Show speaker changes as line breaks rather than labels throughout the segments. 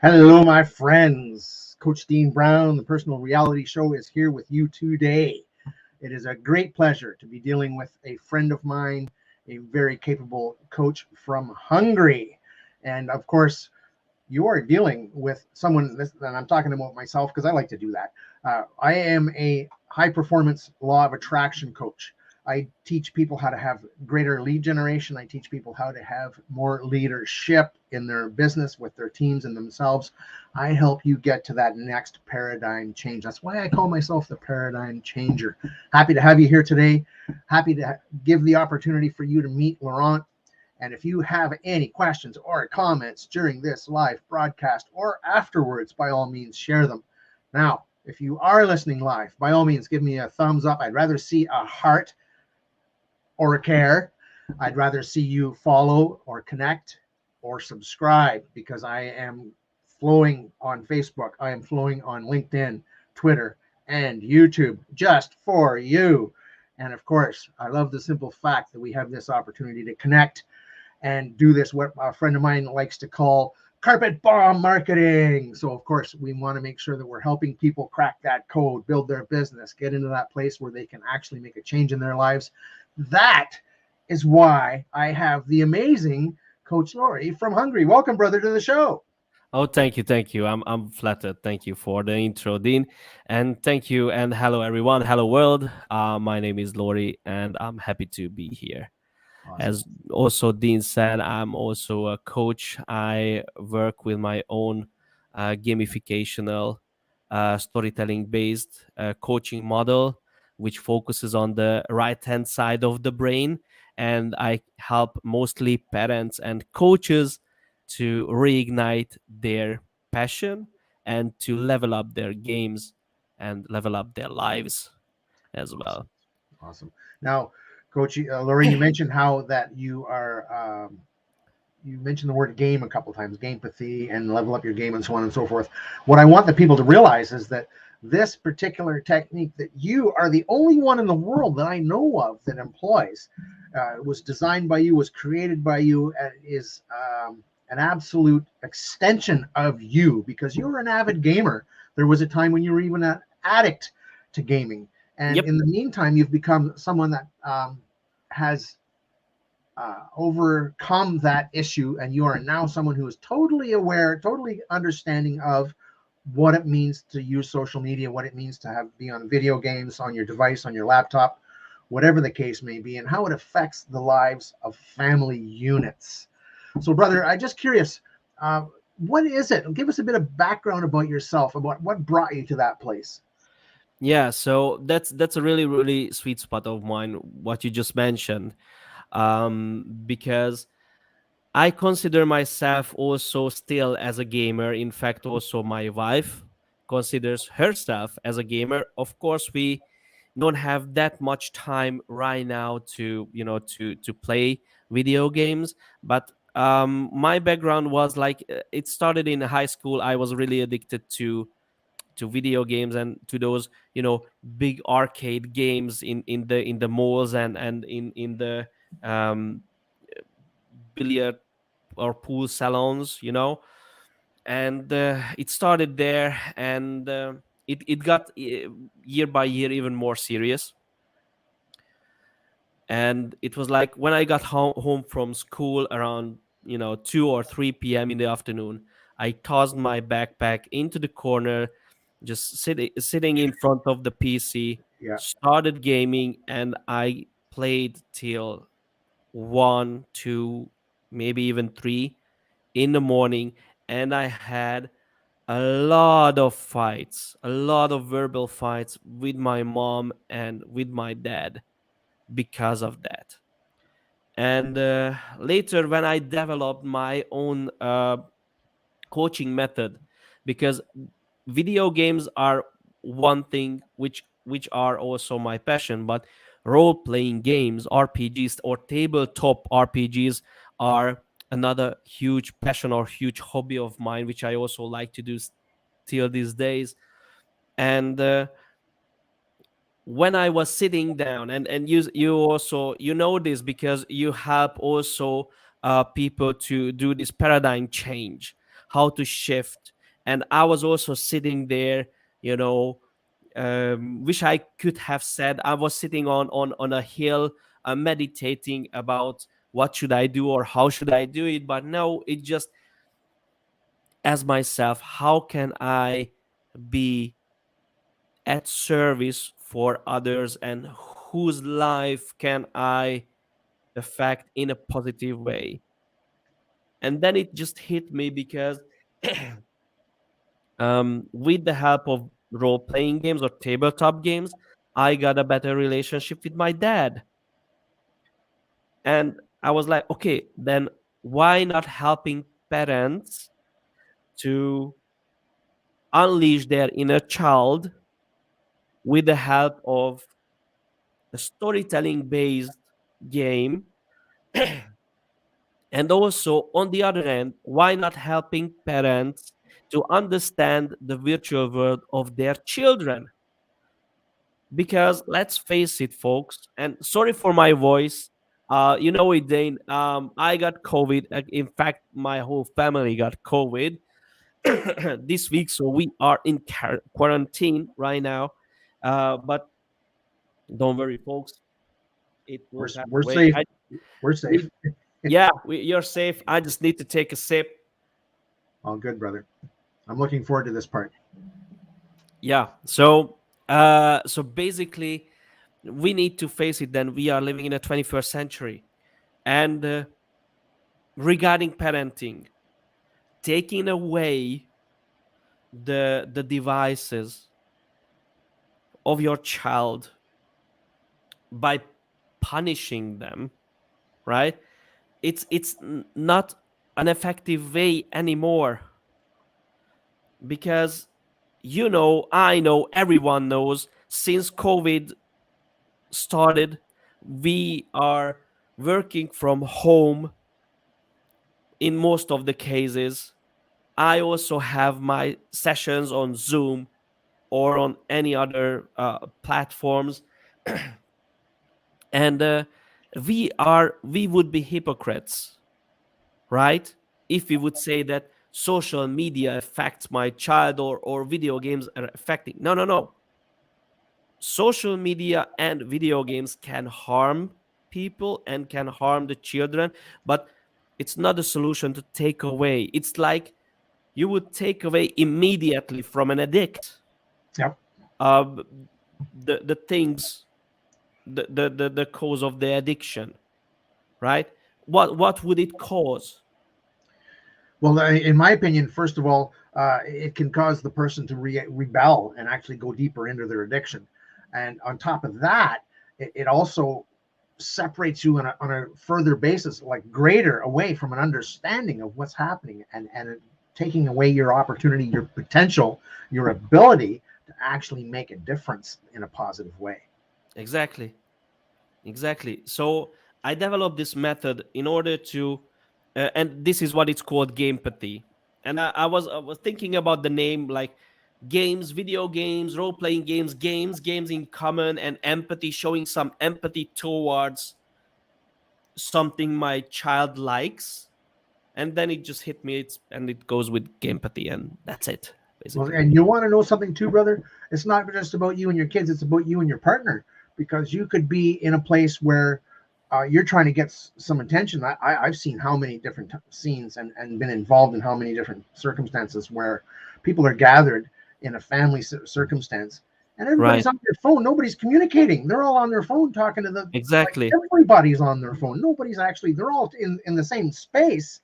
Hello, my friends. Coach Dean Brown, the Personal Reality Show, is here with you today. It is a great pleasure to be dealing with a friend of mine, a very capable coach from Hungary. And of course, you are dealing with someone, and I'm talking about myself because I like to do that. I am a high performance law of attraction coach. I teach people how to have greater lead generation. I teach people how to have more leadership in their business with their teams and themselves. I help you get to that next paradigm change. That's why I call myself the paradigm changer. Happy to have you here today. Happy to give the opportunity for you to meet Laurent. And if you have any questions or comments during this live broadcast or afterwards, by all means, share them. Now, if you are listening live, by all means, give me a thumbs up. I'd rather see a heart or a care. I'd rather see you follow or connect or subscribe because I am flowing on Facebook. I am flowing on LinkedIn, Twitter, and YouTube just for you. And of course, I love the simple fact that we have this opportunity to connect and do this, what a friend of mine likes to call carpet bomb marketing. So, of course, we want to make sure that we're helping people crack that code, build their business, get into that place where they can actually make a change in their lives. That is why I have the amazing Coach Laurie from Hungary. Welcome, brother, to the show.
Oh, thank you. I'm flattered. Thank you for the intro, Dean, and thank you. And hello, everyone. Hello, world. My name is Lori, and I'm happy to be here.
Awesome.
As also Dean said, I'm also a coach. I work with my own gamificational, storytelling-based coaching model, which focuses on the right-hand side of the brain, and I help mostly parents and coaches to reignite their passion and to level up their games and level up their lives as
Awesome.
well.
Awesome. Now, Coach Laurie, you mentioned how that you mentioned the word game a couple of times, gamepathy and level up your game and so on and so forth. What I want the people to realize is that this particular technique that you are the only one in the world that I know of that employs was designed by you, was created by you, and is an absolute extension of you because you were an avid gamer. There was a time when you were even an addict to gaming. And
Yep.
in the meantime, you've become someone that has overcome that issue, and you are now someone who is totally aware, totally understanding of what it means to use social media, what it means to have be on video games on your device, on your laptop, whatever the case may be, and how it affects the lives of family units. So, brother, I'm just curious, what is it? Give us a bit of background about yourself, about what brought you to that place.
Yeah, so that's a really sweet spot of mine what you just mentioned, because I consider myself also still as a gamer. In fact, also my wife considers herself as a gamer. Of course, we don't have that much time right now to to play video games, but my background was like it started in high school. I was really addicted to video games and to those big arcade games in the malls and in the um billiard or pool salons, and it started there, and it got year by year even more serious. And it was like when I got home from school around 2 or 3 p.m. in the afternoon, I tossed my backpack into the corner, just sitting in front of the PC,
Yeah.
started gaming, and I played till 1, 2, maybe even 3 in the morning. And I had a lot of fights, a lot of verbal fights with my mom and with my dad because of that. And later, when I developed my own coaching method, because video games are one thing which are also my passion, but role playing games, RPGs, or tabletop RPGs are another huge passion or huge hobby of mine, which I also like to do till these days. And when I was sitting down, and you also know this because you help also people to do this paradigm change, how to shift. And I was also sitting there, wish I could have said I was sitting on a hill, meditating about what should I do or how should I do it. But no, it just as myself, how can I be at service for others, and whose life can I affect in a positive way? And then it just hit me because with the help of role playing games or tabletop games, I got a better relationship with my dad. And I was like, okay, then why not helping parents to unleash their inner child with the help of a storytelling based game? And also, on the other hand, why not helping parents to understand the virtual world of their children? Because let's face it, folks, and sorry for my voice. You know it, Dane. I got COVID. In fact, my whole family got COVID this week, so we are in quarantine right now. But don't worry, folks. It will pass
We're
away.
safe. We're safe.
Yeah, you're safe. I just need to take a sip.
All good, brother. I'm looking forward to this part.
Yeah. So basically, we need to face it. Then we are living in the 21st century, and regarding parenting, taking away the devices of your child by punishing them, right? It's not an effective way anymore, because I know, everyone knows, since COVID started, we are working from home in most of the cases. I also have my sessions on Zoom or on any other platforms, and we would be hypocrites, right, if we would say that social media affects my child, or video games are affecting. No, no, no. Social media and video games can harm people and can harm the children, but it's not a solution to take away. It's like you would take away immediately from an addict
Yep.
the things, the cause of the addiction, right? What would it cause?
Well, in my opinion, first of all, it can cause the person to rebel and actually go deeper into their addiction. And on top of that, it also separates you on a further basis, like greater, away from an understanding of what's happening, and taking away your opportunity, your potential, your ability to actually make a difference in a positive way.
Exactly. So I developed this method in order to, and this is what it's called, Gamepathy. And I was thinking about the name, like games, video games, role playing games, games in common, and empathy, showing some empathy towards something my child likes. And then it just hit me, and it goes with Gamepathy, and that's it,
Well,
basically.
and you want to know something too, brother? It's not just about you and your kids, it's about you and your partner, because you could be in a place where you're trying to get some attention. I've seen how many different scenes, and been involved in how many different circumstances where people are gathered in a family circumstance, and everybody's
Right.
on their phone. Nobody's communicating. They're all on their phone talking to like
Exactly.
everybody's on their phone. Nobody's actually, they're all in the same space,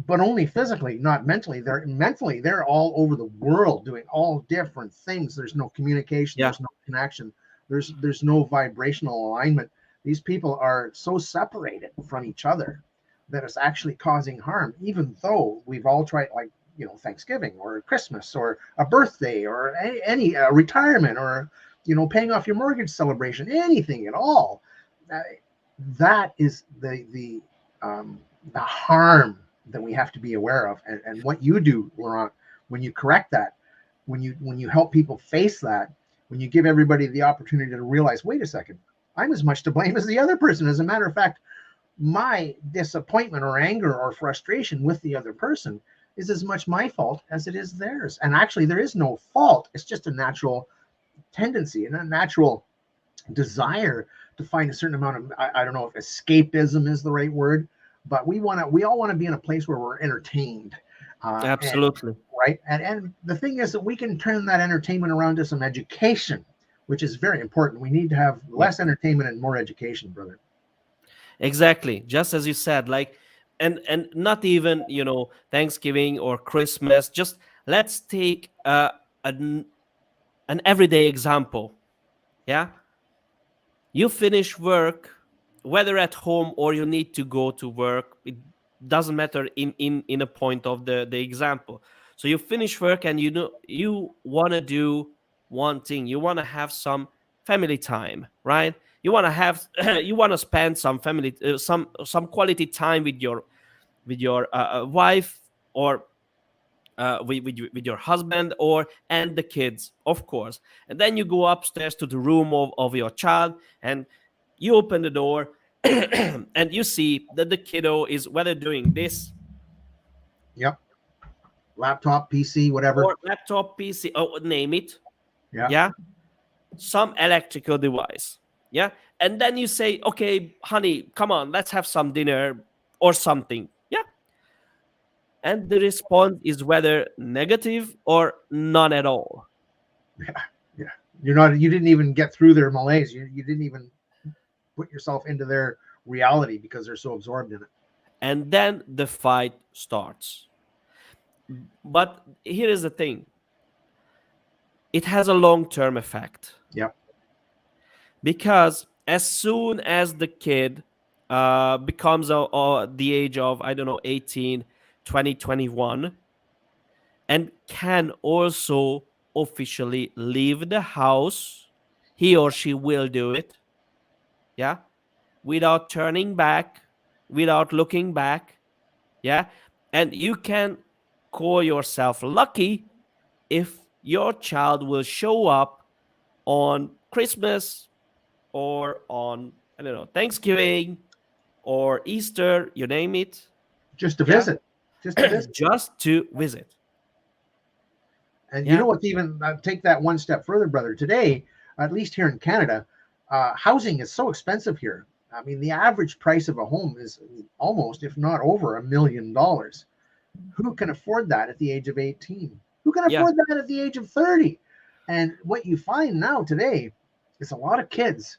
but only physically, not mentally. They're all over the world doing all different things. There's no communication,
Yeah.
there's no connection, there's no vibrational alignment. These people are so separated from each other that it's actually causing harm, even though we've all tried, like, Thanksgiving or Christmas or a birthday or any retirement, or paying off your mortgage celebration, anything at all. uh, that is the harm that we have to be aware of. And what you do, Laurent, when you correct that, when you help people face that, when you give everybody the opportunity to realize, wait a second, I'm as much to blame as the other person. As a matter of fact, my disappointment or anger or frustration with the other person is as much my fault as it is theirs. And actually, there is no fault. It's just a natural tendency and a natural desire to find a certain amount of, I don't know if escapism is the right word, but we all want to be in a place where we're entertained.
Absolutely.
Right. And the thing is that we can turn that entertainment around to some education, which is very important. We need to have less entertainment and more education, brother.
Exactly, just as you said, like, and not even, Thanksgiving or Christmas. Just let's take an an everyday example. Yeah, you finish work, whether at home or you need to go to work. It doesn't matter in a point of the example. So you finish work and you want to do one thing. You want to have some family time, right? You want to have you want to spend some family some quality time with your wife, or with your husband, or and the kids, of course. And then you go upstairs to the room of your child, and you open the door and you see that the kiddo is whether doing this,
Yep. Laptop, PC, whatever.
or laptop, PC, or name it.
Yeah.
Yeah, some electrical device. Yeah, and then you say, okay, honey, come on, let's have some dinner or something. Yeah, and the response is whether negative or none at all.
Yeah. Yeah. You didn't even get through their malaise. You didn't even put yourself into their reality because they're so absorbed in it.
And then the fight starts. But here is the thing, it has a long-term effect,
Yep.
because as soon as the kid becomes the age of, I don't know, 18, 20, 21, and can also officially leave the house, he or she will do it. Yeah, without turning back, without looking back. Yeah, and you can call yourself lucky if your child will show up on Christmas, or on, I don't know, Thanksgiving or Easter, you name it.
Just to
Yeah,
visit. Just to visit.
just to visit.
And you
Yeah,
know what's even take that one step further, brother. Today, at least here in Canada, housing is so expensive here. I mean, the average price of a home is almost, if not over, $1 million. Who can afford that at the age of 18? Who can
yeah,
afford that at the age of 30? And what you find now today is a lot of kids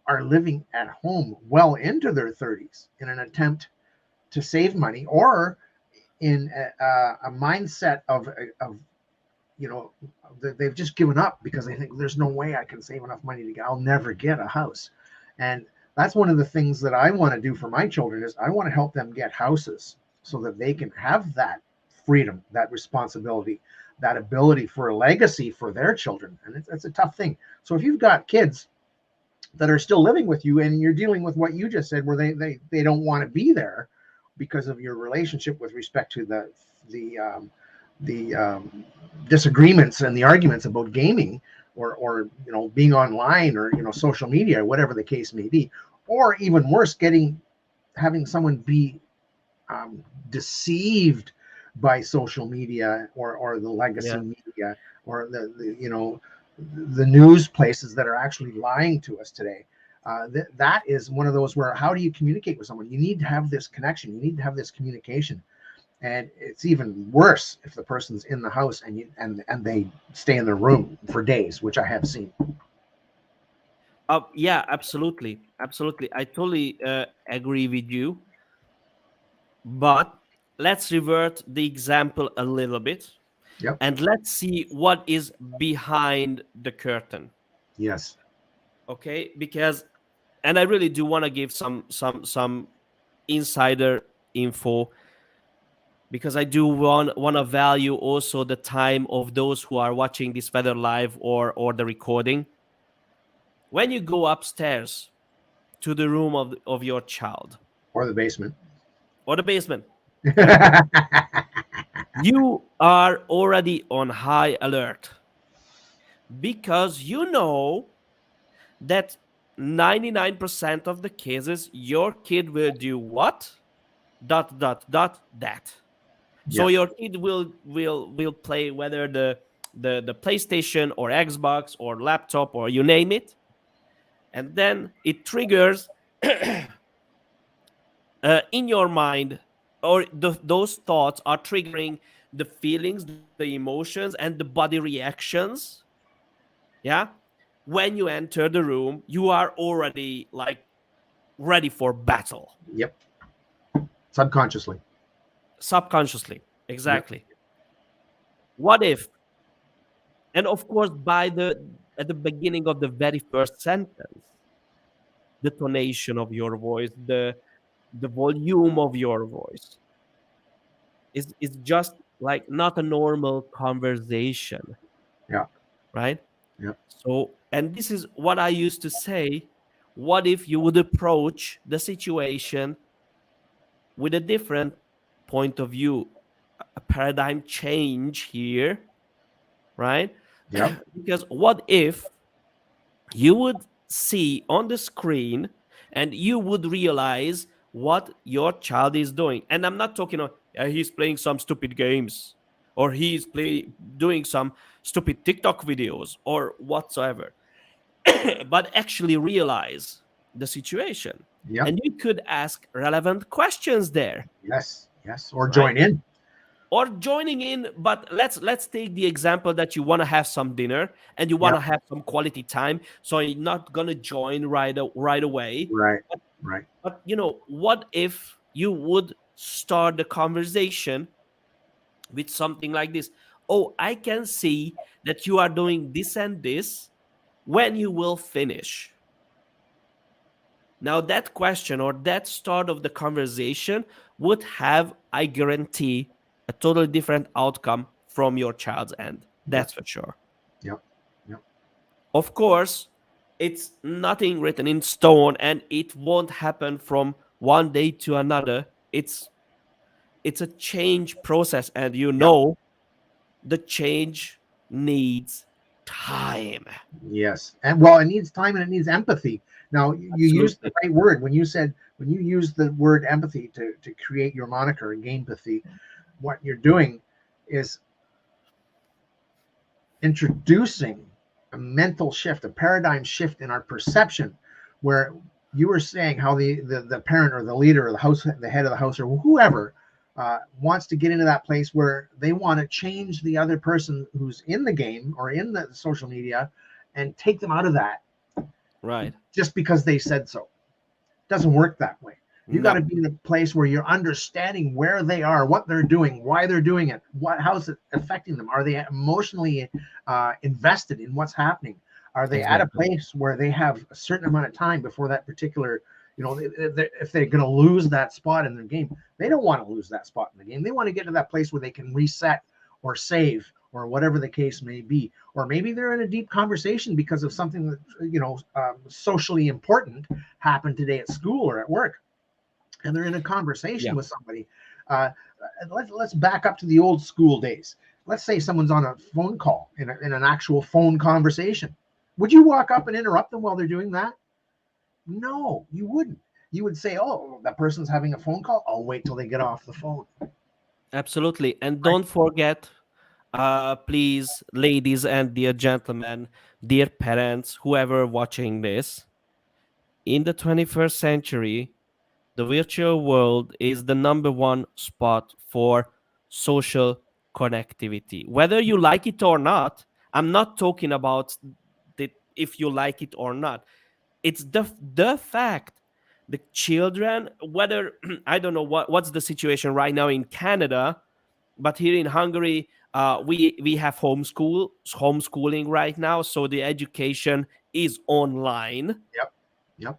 are living at home well into their 30s in an attempt to save money, or in a mindset of they've just given up because they think there's no way I can save enough money I'll never get a house. And that's one of the things that I want to do for my children is I want to help them get houses so that they can have that freedom, that responsibility, that ability for a legacy for their children. And it's a tough thing. So if you've got kids that are still living with you and you're dealing with what you just said, where they don't want to be there because of your relationship with respect to the disagreements and the arguments about gaming, or being online, or social media, whatever the case may be, or even worse, having someone be deceived by social media, or the legacy
yeah.
media, or the news places that are actually lying to us today. That is one of those where, how do you communicate with someone? You need to have this connection. You need to have this communication. And it's even worse if the person's in the house and they stay in their room for days, which I have seen.
Yeah, absolutely, absolutely. I totally agree with you. But let's revert the example a little bit,
Yep.
and let's see what is behind the curtain.
Yes.
Okay, because, and I really do want to give some insider info, because I do want to value also the time of those who are watching this, whether live or the recording. When you go upstairs to the room of your child,
Or the basement.
or the basement, yeah, you are already on high alert, because you know that 99% of the cases, your kid will do what? Dot dot dot that. So
Yes.
your kid will play whether the PlayStation or Xbox or laptop or you name it, and then it triggers in your mind, or those thoughts are triggering the feelings, the emotions, and the body reactions. Yeah, when you enter the room, you are already like ready for battle.
Yep. Subconsciously.
Subconsciously,
Yep.
exactly. What if, and of course, by the at the beginning of the very first sentence, the tonation of your voice, the volume of your voice is just like not a normal conversation,
Yeah.
right?
Yep.
So, and this is what I used to say. What if you would approach the situation with a different point of view, a paradigm change here, right?
Yep.
Because what if you would see on the screen and you would realize what your child is doing? And I'm not talking about he's playing some stupid games or doing some stupid TikTok videos or whatsoever, but actually realize the situation.
Yep.
And you could ask relevant questions there,
Yes. Yes. Or
right?
join in.
Or joining in. But let's take the example that you want to have some dinner and you want
Yep.
to have some quality time, so you're not gonna join right away.
Right.
but,
Right.
but what if you would start the conversation with something like this? Oh, I can see that you are doing this and this. When you will finish? Now, that question or that start of the conversation would have, I guarantee, a totally different outcome from your child's end.
Yep.
That's for sure.
Yep. Yep.
Of course, it's nothing written in stone and it won't happen from one day to another. It's a change process, and
Yep.
the change needs time.
Yes. And well, it needs time and it needs empathy. Now, you used the
Absolutely.
right word when you used the word empathy to create your moniker, Gamepathy. What you're doing is introducing a mental shift, a paradigm shift in our perception, where you were saying how the parent or the leader or the head of the house or whoever wants to get into that place where they want to change the other person who's in the game or in the social media and take them out of that
Right.
just because they said so. It doesn't work that way. You got
No.
to be in a place where you're understanding where they are, what they're doing, why they're doing it, how's it affecting them. Are they emotionally invested in what's happening? Are they at a
Exactly.
place where they have a certain amount of time before that particular, if they're going to lose that spot in their game, they don't want to lose that spot in the game. They want to get to that place where they can reset or save or whatever the case may be. Or maybe they're in a deep conversation because of something that, socially important happened today at school or at work, and they're in a conversation
Yeah.
with somebody. Uh, let's back up to the old school days. Let's say someone's on a phone call in an actual phone conversation. Would you walk up and interrupt them while they're doing that? No, you wouldn't. You would say, "Oh, that person's having a phone call. I'll wait till they get off the phone."
Absolutely. And
Right?
don't forget, please, ladies and dear gentlemen, dear parents, whoever watching this, in the 21st century, the virtual world is the number one spot for social connectivity. Whether you like it or not, I'm not talking about if you like it or not. It's the fact. The children, whether I don't know what's the situation right now in Canada, but here in Hungary, we have homeschooling right now, so the education is online.
Yep. Yep.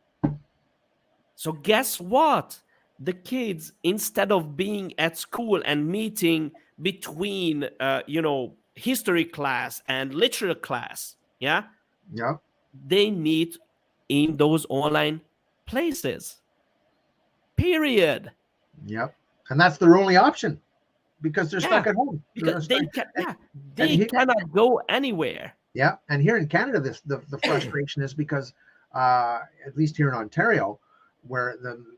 So guess what? The kids, instead of being at school and meeting between, history class and literature class, yeah,
Yep.
they meet in those online places. Period.
Yep. And that's their only option because they're
Yeah,
stuck at home.
because
They're stuck. And, and
they cannot go anywhere.
yeah, and here in Canada, the frustration is because at least here in Ontario, where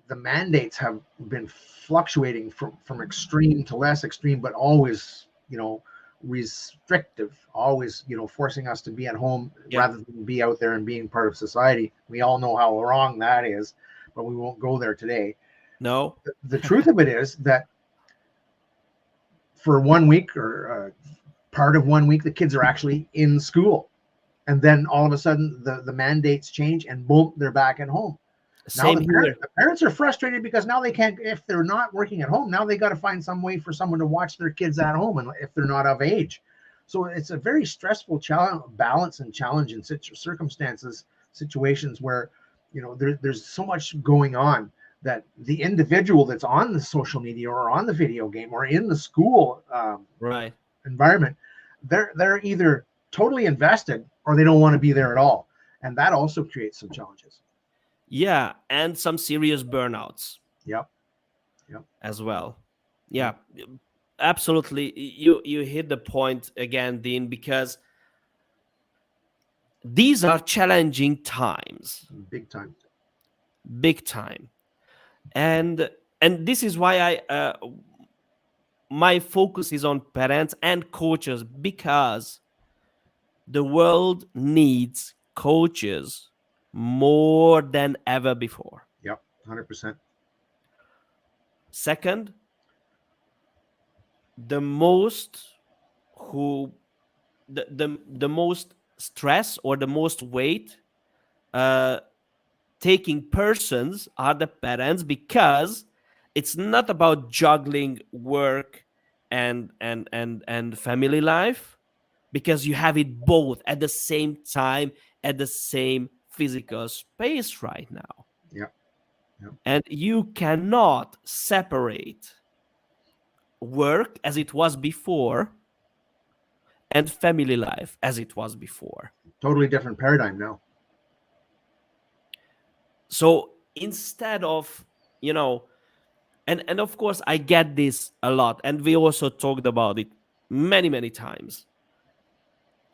the mandates have been fluctuating from extreme to less extreme, but always, restrictive, always, forcing us to be at home
Yeah.
rather than be out there and being part of society. We all know how wrong that is, but we won't go there today.
No.
The truth of it is that for 1 week or part of 1 week, the kids are actually in school. And then all of a sudden the mandates change and boom, they're back at home. Now
Same here.
the parents are frustrated because now they can't, if they're not working at home, now they got to find some way for someone to watch their kids at home, and if they're not of age. So it's a very stressful balance and challenge in situations where, there's so much going on that the individual that's on the social media or on the video game or in the school
Right.
environment, they're either totally invested or they don't want to be there at all. And that also creates some challenges.
Yeah, and some serious burnouts.
Yep.
As well. Yeah, absolutely. You hit the point again, Dean, because these are challenging times.
Big time.
And this is why my focus is on parents and coaches, because the world needs coaches more than ever before.
Yep, 100%.
Second, the most stress or the most weight taking persons are the parents, because it's not about juggling work and family life, because you have it both at the same time, at the same physical space right now.
Yeah.
And you cannot separate work as it was before and family life as it was before.
Totally different paradigm now.
So instead of, and of course I get this a lot, and we also talked about it many times,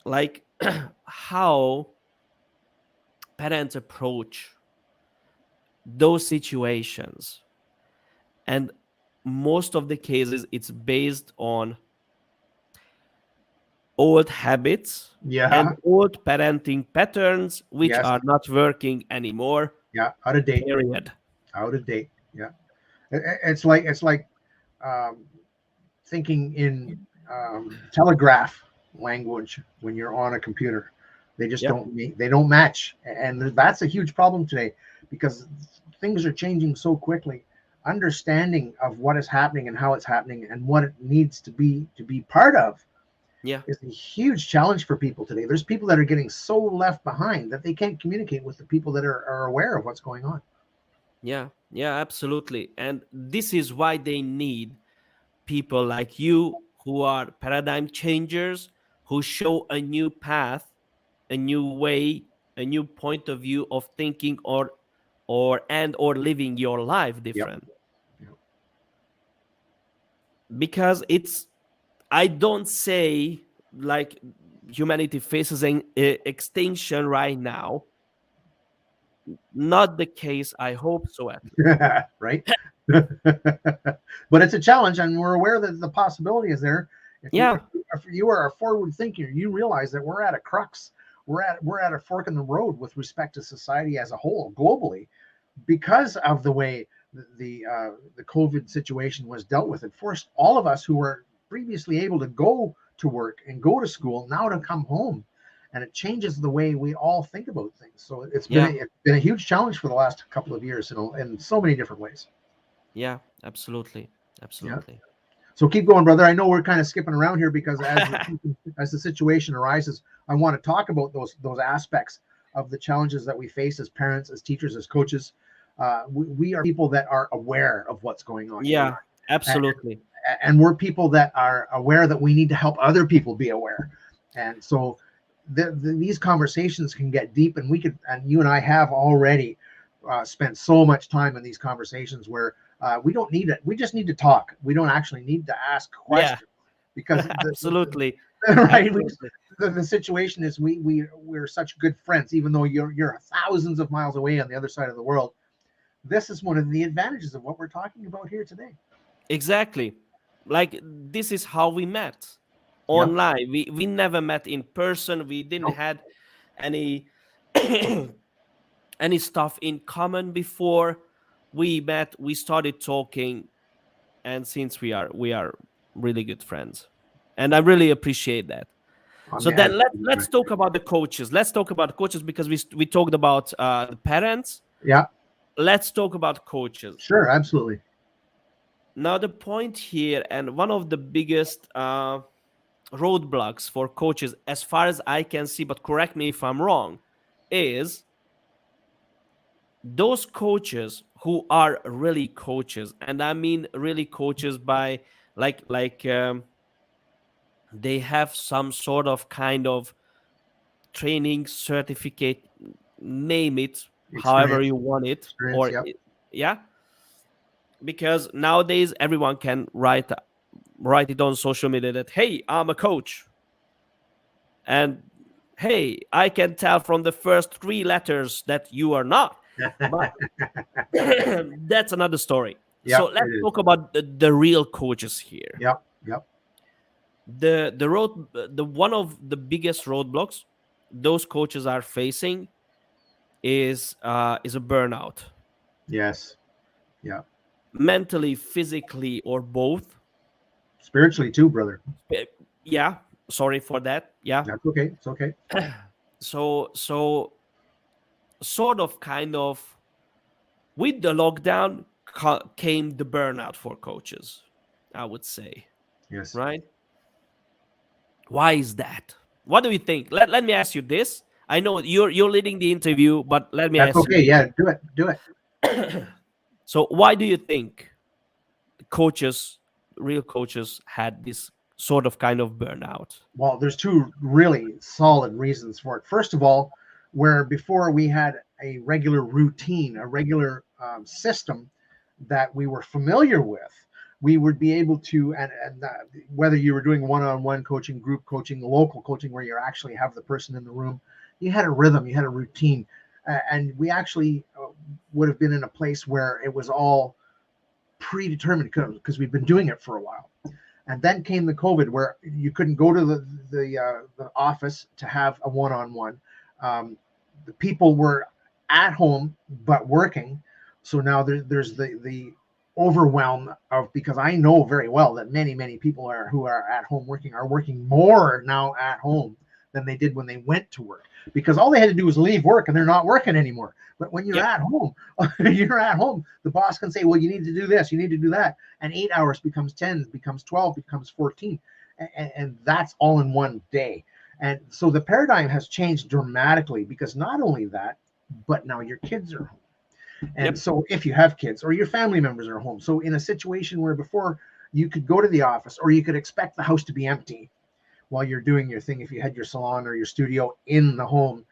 like how parents approach those situations. And most of the cases it's based on old habits and old parenting patterns which are not working anymore.
Yeah, out of date.
Period.
Out of date. Yeah, it's like thinking in telegraph language when you're on a computer. They just they don't match, and that's a huge problem today because things are changing so quickly. Understanding of what is happening and how it's happening and what it needs to be part of is a huge challenge for people today. There's people that are getting so left behind that they can't communicate with the people that are aware of what's going on.
Yeah, absolutely. And this is why they need people like you who are paradigm changers, who show a new path, a new way, a new point of view of thinking or living your life different.
Yep.
Because I don't say like humanity faces an extinction right now. Not the case. I hope so, at least.
Right. But it's a challenge, and we're aware that the possibility is there. If you are a forward thinker, you realize that we're at a crux. We're at a fork in the road with respect to society as a whole, globally, because of the way the COVID situation was dealt with. It forced all of us who were previously able to go to work and go to school now to come home, and it changes the way we all think about things. So it's been a huge challenge for the last couple of years in so many different ways.
Yeah, absolutely.
Yeah. So keep going, brother. I know we're kind of skipping around here because as the situation arises, I want to talk about those aspects of the challenges that we face as parents, as teachers, as coaches. We are people that are aware of what's going on.
Yeah, absolutely.
And we're people that are aware that we need to help other people be aware. And so these conversations can get deep, and you and I have already spent so much time in these conversations where we don't need it. We just need to talk. We don't actually need to ask questions. because
Absolutely.
right,
Absolutely.
the situation is we're such good friends, even though you're thousands of miles away on the other side of the world. This is one of the advantages of what we're talking about here today.
Exactly. Like this is how we met
Yep.
online. We never met in person. We didn't
Nope.
had any any stuff in common before we met. We started talking, and since we are really good friends, and I really appreciate that.
I
So
mean,
then let's talk about the coaches. Let's talk about coaches because we talked about the parents.
yeah,
Let's talk about coaches.
sure, absolutely.
Now the point here, and one of the biggest roadblocks for coaches, as far as I can see, but correct me if I'm wrong, is those coaches who are really coaches, and I mean really coaches by like they have some sort of kind of training certificate, name it however
Experience,
you want it,
experience.
or
Yep.
yeah, because nowadays everyone can write it on social media that hey, I'm a coach, and hey, I can tell from the first three letters that you are not, but that's another story. So
Yep,
let's
it is.
talk about the real coaches here.
Yep, yep.
The one of the biggest roadblocks those coaches are facing is a burnout,
Yes. Yeah.
mentally, physically, or both.
Spiritually too, brother.
Eh, yeah, sorry for that. Yeah.
That's okay. It's okay.
So sort of kind of with the lockdown came the burnout for coaches, I would say,
Yes.
right? Why is that? What do you think? Let me ask you this. I know you're leading the interview, but let me
That's
ask you
okay. Yeah, do it. Do it.
this. So why do you think coaches, real coaches, had this sort of kind of burnout?
Well, there's two really solid reasons for it. First of all, where before we had a regular routine, a regular system that we were familiar with, we would be able to, and whether you were doing one-on-one coaching, group coaching, local coaching, where you actually have the person in the room, you had a rhythm, you had a routine, and we actually would have been in a place where it was all predetermined because we've been doing it for a while. And then came the COVID, where you couldn't go to the office to have a one-on-one. The people were at home but working, so now there's the overwhelm of, because I know very well that many people who are at home working are working more now at home than they did when they went to work, because all they had to do was leave work and they're not working anymore. But when you're
Yep.
at home, you're at home, the boss can say, well, you need to do this, you need to do that. And 8 hours becomes 10, becomes 12, becomes 14. And that's all in one day. And so the paradigm has changed dramatically, because not only that, but now your kids are home. And
Yep.
so if you have kids or your family members are home, so in a situation where before you could go to the office or you could expect the house to be empty while you're doing your thing, if you had your salon or your studio in the home,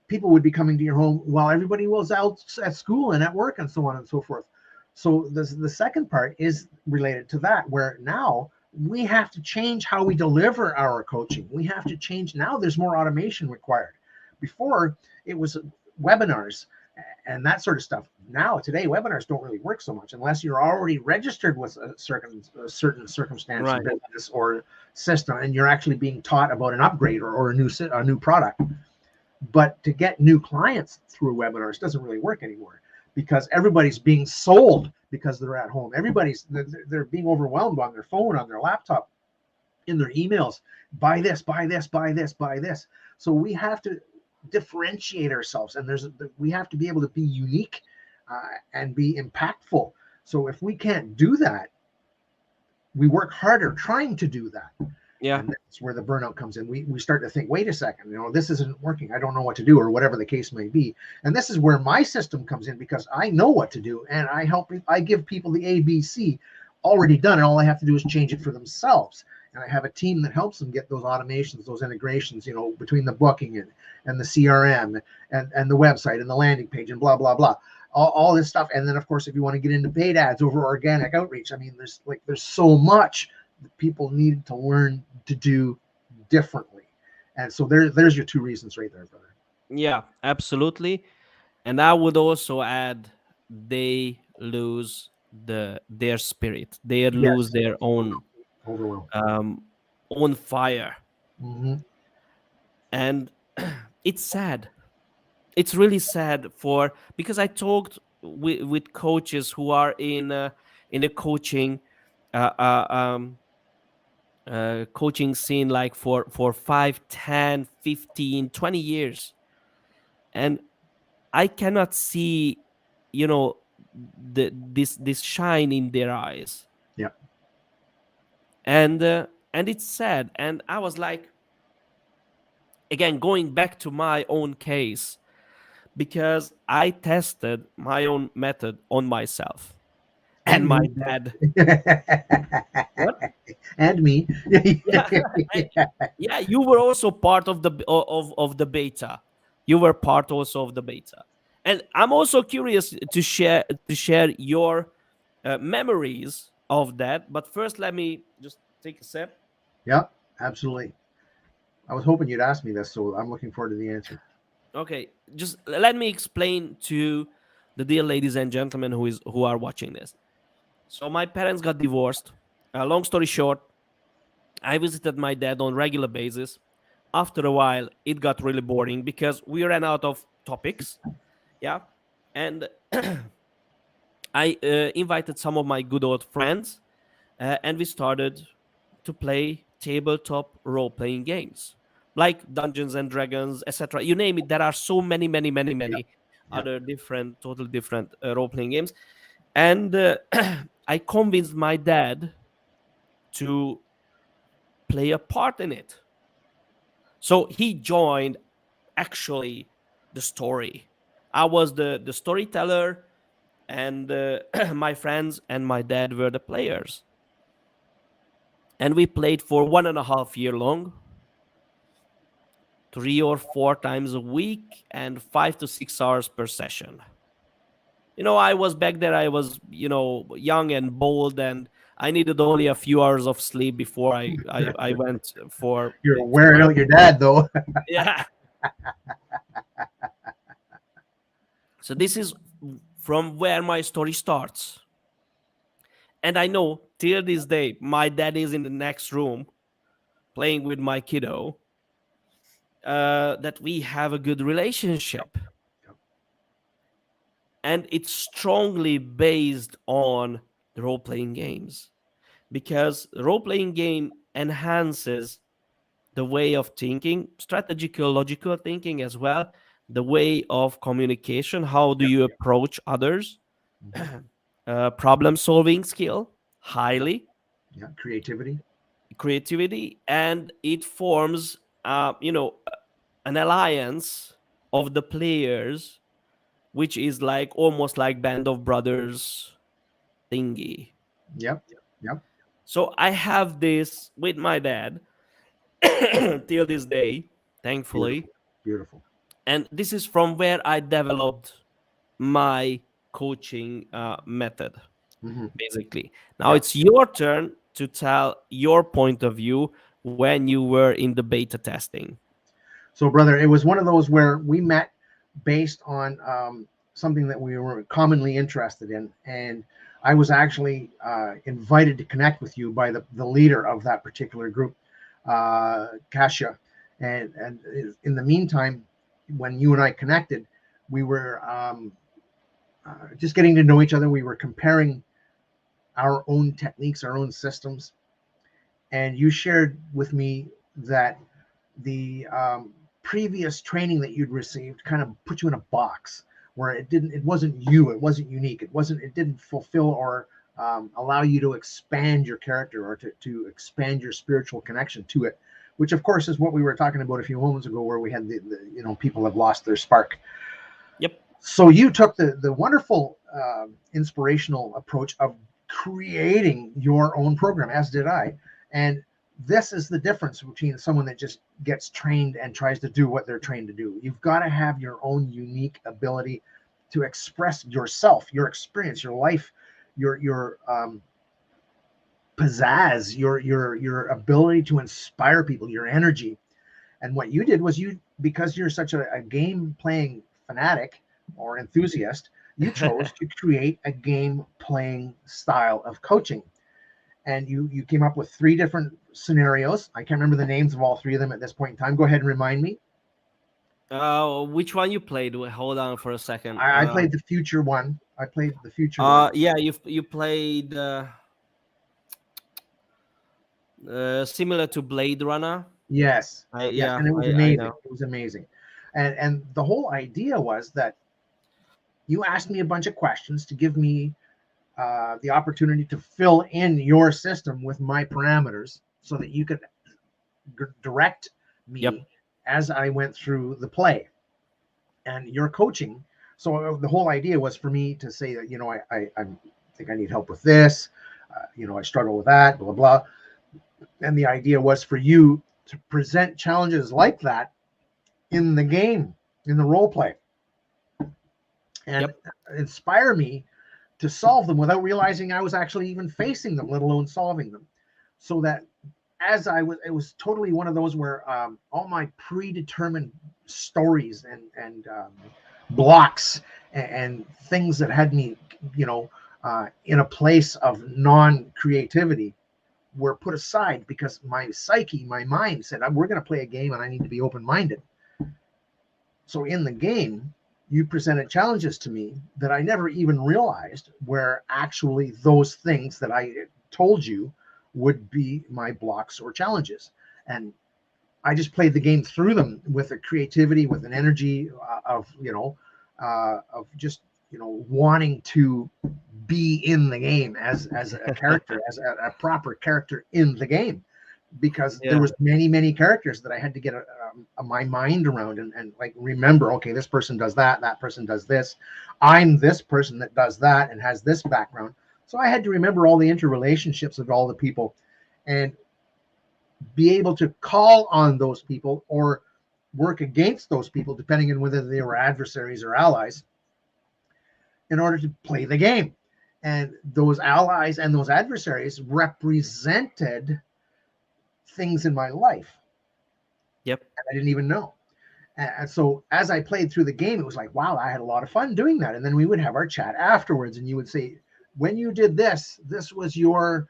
people would be coming to your home while everybody was out at school and at work and so on and so forth. So the second part is related to that, where now we have to change how we deliver our coaching. We have to change. Now there's more automation required. Before it was webinars and that sort of stuff. Now today webinars don't really work so much unless you're already registered with a certain circumstance,
Right.
business or system, and you're actually being taught about an upgrade or a new product. But to get new clients through webinars doesn't really work anymore, because everybody's being sold because they're at home. They're being overwhelmed on their phone, on their laptop, in their emails. Buy this, buy this, buy this, buy this. So we have to differentiate ourselves, and we have to be able to be unique and be impactful. So if we can't do that, we work harder trying to do that.
Yeah.
And that's where the burnout comes in. We start to think, wait a second, this isn't working. I don't know what to do, or whatever the case may be. And this is where my system comes in, because I know what to do, and I give people the ABC already done, and all I have to do is change it for themselves. And I have a team that helps them get those automations, those integrations, between the booking and the CRM and the website and the landing page and blah, blah, blah. All this stuff. And then, of course, if you want to get into paid ads over organic outreach, I mean, there's so much people need to learn to do differently. And so there's your two reasons right there, brother.
Yeah, absolutely. And I would also add, they lose their spirit. They lose
Yes,
their
overwhelmed.
um, own fire,
Hmm.
and it's sad. It's really sad for, because I talked with coaches who are in a uh, uh, um, coaching scene, like for 5, 10, 15, 20 years, and I cannot see, you know, this shine in their eyes,
Yeah.
and it's sad. And I was like, again, going back to my own case, because I tested my own method on myself, and
And
my
me.
dad. What?
And me.
Yeah, and yeah, you were also part of the beta. You were part also of the beta, and I'm also curious to share your memories of that. But first, let me just take a sip.
Yeah, absolutely. I was hoping you'd ask me this, so I'm looking forward to the answer.
Okay, just let me explain to the dear ladies and gentlemen who are watching this. So my parents got divorced. Long story short, I visited my dad on regular basis. After a while, it got really boring because we ran out of topics. Yeah, and I invited some of my good old friends, and we started to play tabletop role-playing games like Dungeons and Dragons, etc. You name it. There are so many, many, many,
Yeah,
many
yeah.
other different, totally different role-playing games, and I convinced my dad to play a part in it. So he joined, actually, the story. I was the storyteller, and my friends and my dad were the players. And we played for 1.5 year long, 3 or 4 times a week, and 5 to 6 hours per session. I was back there. I was, young and bold, and I needed only a few hours of sleep before I went for
You're
to
wearing
work.
out your dad, though.
Yeah. So this is from where my story starts. And I know till this day, my dad is in the next room playing with my kiddo, that we have a good
Yep,
relationship.
yep.
And it's strongly based on the role playing games, because role playing game enhances the way of thinking, strategical, logical thinking as well, the way of communication. How do
Yep.
you approach others?
Hmm.
Problem solving skill,
Yeah,
highly,
yeah. Creativity.
creativity, and it forms, an alliance of the players, which is like almost like band of brothers thingy.
Yep, yep.
So I have this with my dad till this day, thankfully.
Beautiful, beautiful.
And this is from where I developed my coaching method,
Hmm.
basically. Now
Yeah.
it's your turn to tell your point of view when you were in the beta testing.
So, brother, it was one of those where we met based on something that we were commonly interested in, and I was actually invited to connect with you by the leader of that particular group, Kasia. And in the meantime, when you and I connected, we were just getting to know each other. We were comparing our own techniques, our own systems, and you shared with me that the previous training that you'd received kind of put you in a box where it wasn't you, it wasn't unique, it didn't fulfill or allow you to expand your character or to expand your spiritual connection to it, which of course is what we were talking about a few moments ago, where we had the people have lost their spark.
Yep.
So you took the wonderful inspirational approach of creating your own program, as did I. And this is the difference between someone that just gets trained and tries to do what they're trained to do. You've got to have your own unique ability to express yourself, your experience, your life, your pizzazz, your ability to inspire people, your energy. And what you did was, you, because you're such a game playing fanatic or enthusiast, you chose to create a game playing style of coaching. And you came up with three different scenarios. I can't remember the names of all three of them at this point in time. Go ahead and remind me.
Which one you played? Hold on for a second.
I played the future one. I played the future one.
Yeah, you played similar to Blade Runner.
Yes, yes,
Yeah,
and it was
I
amazing.
know.
It was amazing, and the whole idea was that you asked me a bunch of questions to give me the opportunity to fill in your system with my parameters, so that you could direct me
Yep.
as I went through the play and your coaching. So the whole idea was for me to say that, I think I need help with this, I struggle with that, blah blah. And the idea was for you to present challenges like that in the game, in the role play, and
Yep.
inspire me to solve them without realizing I was actually even facing them, let alone solving them. So that as it was totally one of those where all my predetermined stories and blocks and things that had me, in a place of non-creativity were put aside, because my psyche, my mind said, we're going to play a game and I need to be open-minded. So in the game, you presented challenges to me that I never even realized were actually those things that I told you would be my blocks or challenges. And I just played the game through them with a creativity, with an energy of just, wanting to be in the game as a character, as a proper character in the game, because there
Yeah.
was many characters that I had to get my mind around and like remember, okay, this person does that person does this, I'm this person that does that and has this background. So I had to remember all the interrelationships of all the people and be able to call on those people or work against those people, depending on whether they were adversaries or allies, in order to play the game. And those allies and those adversaries represented things in my life.
Yep.
And I didn't even know. And so as I played through the game, it was like, wow, I had a lot of fun doing that. And then we would have our chat afterwards, and you would say, when you did this, this was your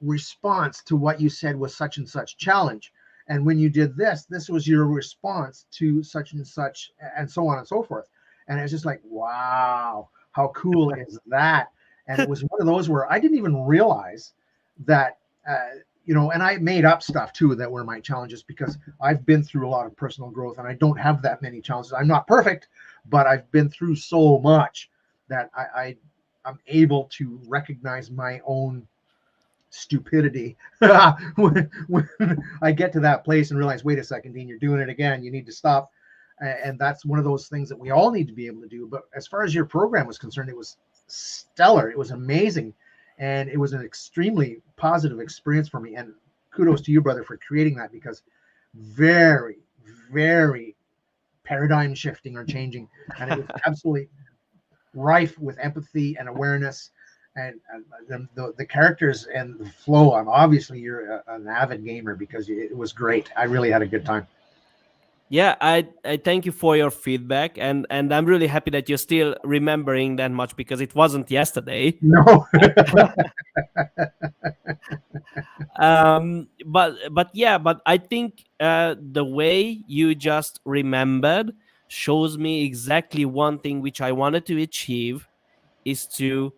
response to what you said was such and such challenge. And when you did this, this was your response to such and such, and so on and so forth. And it's just like, wow, how cool is that? And it was one of those where I didn't even realize that, and I made up stuff too that were my challenges, because I've been through a lot of personal growth and I don't have that many challenges. I'm not perfect, but I've been through so much that I'm able to recognize my own stupidity when I get to that place and realize, wait a second, Dean, you're doing it again. You need to stop. And that's one of those things that we all need to be able to do. But as far as your program was concerned, it was stellar. It was amazing. And it was an extremely positive experience for me. And kudos to you, brother, for creating that, because very, very paradigm shifting or changing. And it was absolutely rife with empathy and awareness. And the characters and the flow. Obviously you're an avid gamer, because it was great. I really had a good time.
Yeah, I thank you for your feedback, and I'm really happy that you're still remembering that much, because it wasn't yesterday.
No.
But I think the way you just remembered shows me exactly one thing which I wanted to achieve, is to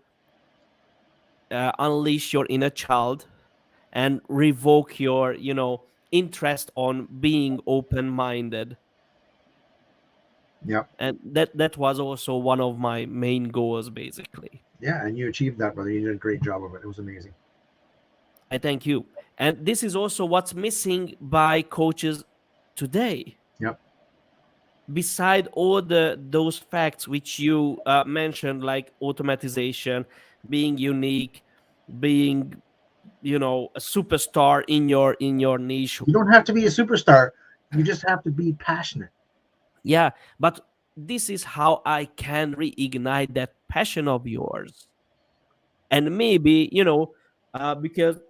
unleash your inner child and revoke your interest on being open-minded.
Yeah.
And that was also one of my main goals, basically.
Yeah, and you achieved that, brother. You did a great job of it. It was amazing.
I thank you. And this is also what's missing by coaches today.
Yep.
Beside all those facts which you mentioned, like automatization, being unique, being a superstar in your niche.
You don't have to be a superstar. You just have to be passionate.
Yeah, but this is how I can reignite that passion of yours. And maybe because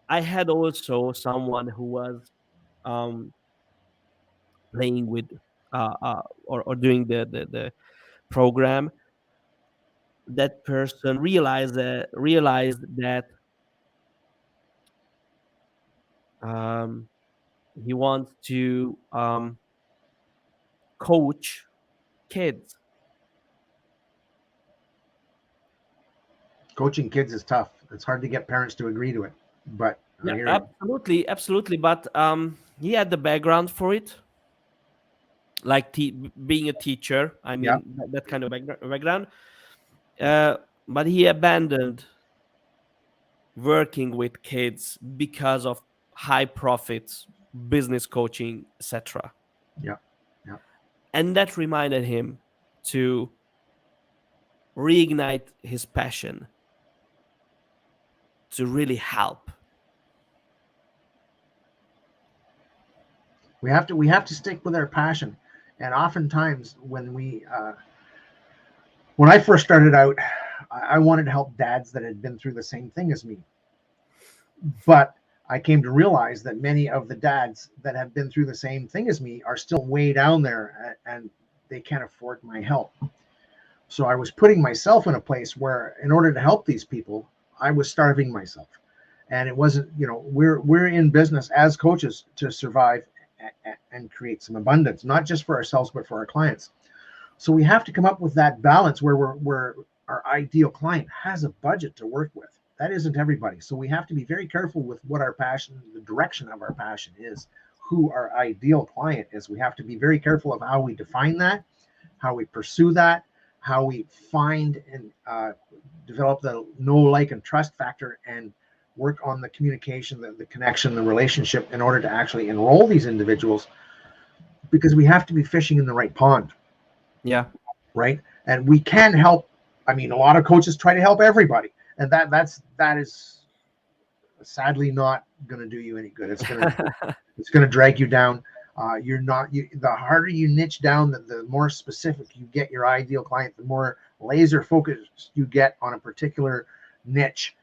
I had also someone who was um, playing with or doing the program. That person realized that um, he wants to coach kids.
Coaching kids is tough. It's hard to get parents to agree to it, but I
Yeah,
hear you.
absolutely, absolutely. But he had the background for it, like being a teacher. I
Yeah.
mean, that kind of background. Uh, but he abandoned working with kids because of high profits, business coaching, etc.
Yeah. Yeah.
And that reminded him to reignite his passion to really help.
We have to stick with our passion. And oftentimes when I first started out, I wanted to help dads that had been through the same thing as me. But I came to realize that many of the dads that have been through the same thing as me are still way down there, and they can't afford my help. So I was putting myself in a place where, in order to help these people, I was starving myself. And it wasn't, we're in business as coaches to survive and create some abundance, not just for ourselves, but for our clients. So we have to come up with that balance where our ideal client has a budget to work with. That isn't everybody. So we have to be very careful with what our passion, the direction of our passion is, who our ideal client is. We have to be very careful of how we define that, how we pursue that, how we find and develop the know, like, and trust factor, and work on the communication, the connection, the relationship, in order to actually enroll these individuals, because we have to be fishing in the right pond.
Yeah,
Right? And we can help. I mean, a lot of coaches try to help everybody, and that is sadly not going to do you any good. It's going to drag you down. You're not you, The harder you niche down, the more specific you get your ideal client, the more laser focused you get on a particular niche,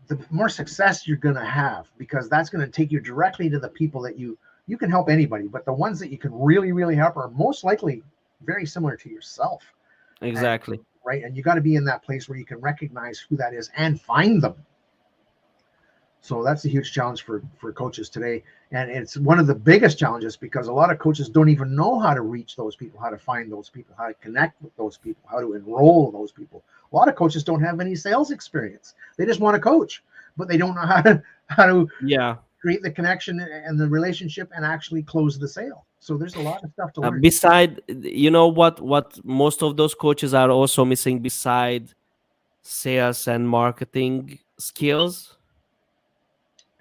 the more success you're going to have, because that's going to take you directly to the people that you can help anybody, but the ones that you can really really help are most likely very similar to yourself. And
exactly.
right, and you got to be in that place where you can recognize who that is and find them. So that's a huge challenge for coaches today, and it's one of the biggest challenges, because a lot of coaches don't even know how to reach those people, how to find those people, how to connect with those people, how to enroll those people. A lot of coaches don't have any sales experience. They just want to coach, but they don't know how to
Yeah.
create the connection and the relationship and actually close the sale. So there's a lot of stuff to learn.
Beside, you know what most of those coaches are also missing beside sales and marketing skills?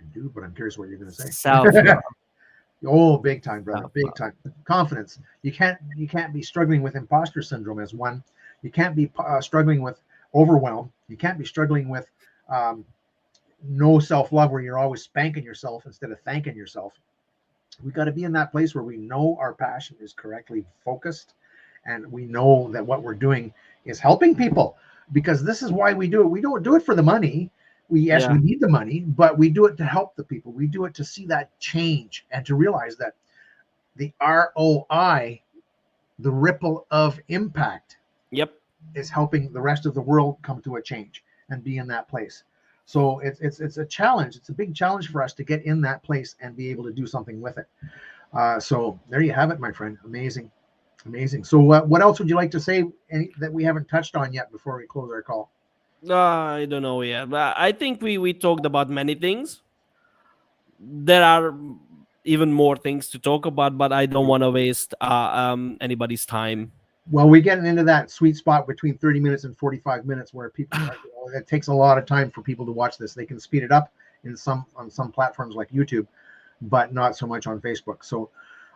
I do, but I'm curious what you're going to
Self
say.
love.
Oh, big time, brother,
Self
big
love.
time. Confidence. You can't be struggling with imposter syndrome as one. You can't be struggling with overwhelm. You can't be struggling with um, no self love, where you're always spanking yourself instead of thanking yourself. We got to be in that place where we know our passion is correctly focused, and we know that what we're doing is helping people, because this is why we do it. We don't do it for the money. Yes,
Yeah.
we need the money, but we do it to help the people. We do it to see that change and to realize that the ROI, the ripple of impact,
Yep.
is helping the rest of the world come to a change and be in that place. So it's a challenge. It's a big challenge for us to get in that place and be able to do something with it. So there you have it, my friend. Amazing, amazing. So what else would you like to say, that we haven't touched on yet before we close our call?
I don't know yet, but I think we talked about many things. There are even more things to talk about, but I don't want to waste anybody's time.
Well, we're getting into that sweet spot between 30 minutes and 45 minutes, where people, it takes a lot of time for people to watch this. They can speed it up on some platforms like YouTube, but not so much on Facebook. So,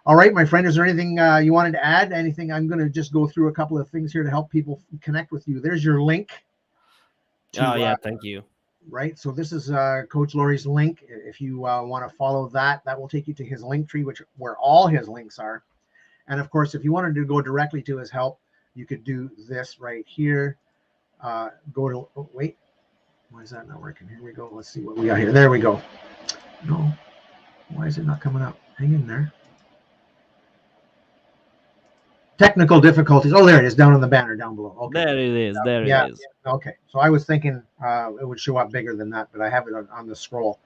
all right, my friend, is there anything you wanted to add? Anything? I'm going to just go through a couple of things here to help people connect with you. There's your link
Oh
to
yeah, thank you.
right. So this is Coach Laurie's link. If you want to follow that, that will take you to his link tree, where all his links are. And of course, if you wanted to go directly to his help, you could do this right here. Go to, oh, wait, my Why is that not working? Here we go. Let's see what we got here. There we go. No. Why is it not coming up? Hang in there. Technical difficulties. Oh, there it is, down on the banner down below. Okay.
There it is. There
Yeah.
it is.
Okay. So I was thinking it would show up bigger than that, but I have it on the scroll.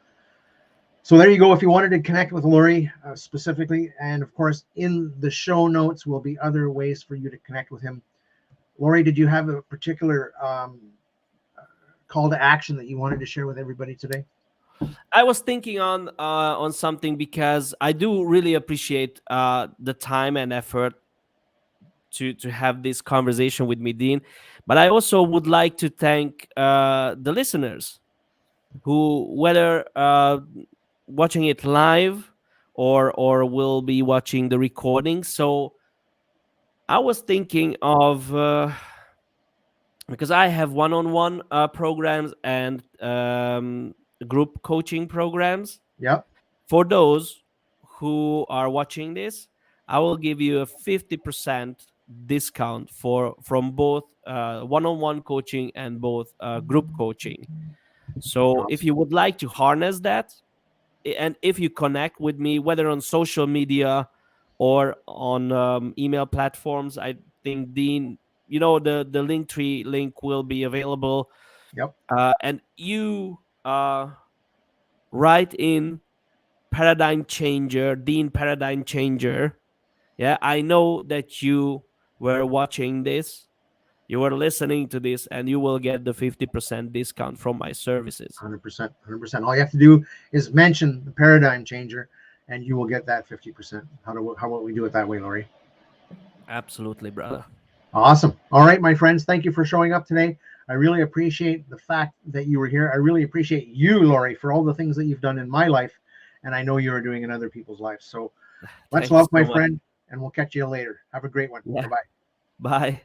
So there you go. If you wanted to connect with Laurie specifically, and of course, in the show notes will be other ways for you to connect with him. Laurie, did you have a particular call to action that you wanted to share with everybody today?
I was thinking on something, because I do really appreciate the time and effort to have this conversation with me, Dean. But I also would like to thank the listeners who, whether watching it live or will be watching the recording. So I was thinking of because I have one-on-one programs and group coaching programs.
Yep.
For those who are watching this, I will give you a 50% discount from both one-on-one coaching and both group coaching. So if you would like to harness that, and if you connect with me, whether on social media or on email platforms, I think, Dean, the Linktree link will be available.
Yep.
And you write in paradigm changer, Dean paradigm changer. Yeah, I know that you were watching this, you were listening to this, and you will get the 50% discount from my services.
100%. 100%. All you have to do is mention the paradigm changer, and you will get that 50%. How about we do it that way, Laurie?
Absolutely, brother.
Awesome. All right, my friends, thank you for showing up today. I really appreciate the fact that you were here. I really appreciate you, Laurie, for all the things that you've done in my life, and I know you are doing in other people's lives. So much love, my friend, and we'll catch you later. Have a great one.
Yeah.
Bye-bye.
Bye.